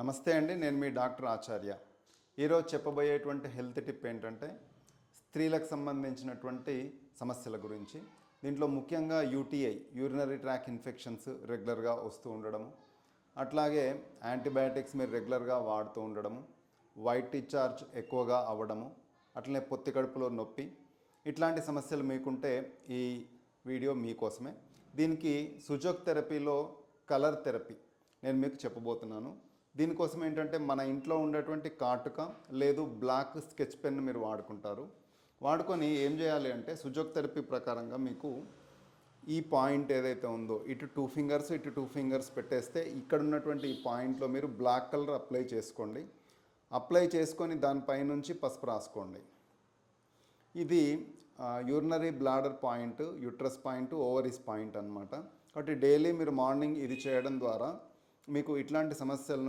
నమస్తే అండి, నేను మీ డాక్టర్ ఆచార్య. ఈరోజు చెప్పబోయేటువంటి హెల్త్ టిప్ ఏంటంటే స్త్రీలకు సంబంధించినటువంటి సమస్యల గురించి. దీంట్లో ముఖ్యంగా యూటీఐ, యూరినరీ ట్రాక్ ఇన్ఫెక్షన్స్ రెగ్యులర్గా వస్తూ ఉండడము, అట్లాగే యాంటీబయాటిక్స్ మీరు రెగ్యులర్గా వాడుతూ ఉండడము, వైట్ డిశ్చార్జ్ ఎక్కువగా అవ్వడము, అట్లనే పొత్తి కడుపులో నొప్పి, ఇట్లాంటి సమస్యలు మీకుంటే ఈ వీడియో మీకోసమే. దీనికి సుజోక్ థెరపీలో కలర్ థెరపీ నేను మీకు చెప్పబోతున్నాను. దీనికోసం ఏంటంటే మన ఇంట్లో ఉండేటువంటి కాటుక లేదు బ్లాక్ స్కెచ్ పెన్ మీరు వాడుకొని ఏం చేయాలి అంటే సుజోక్ థెరపీ ప్రకారంగా మీకు ఈ పాయింట్ ఏదైతే ఉందో ఇటు 2 ఫింగర్స్ ఇటు 2 ఫింగర్స్ పెట్టేస్తే ఇక్కడ ఉన్నటువంటి ఈ పాయింట్లో మీరు బ్లాక్ కలర్ అప్లై చేసుకోండి. అప్లై చేసుకొని దానిపైనుంచి పసుపు రాసుకోండి. ఇది urinary bladder point, uterus point, ovaries point అనమాట. కాబట్టి డైలీ మీరు మార్నింగ్ ఇది చేయడం ద్వారా మీకు ఇట్లాంటి సమస్యల నుంచి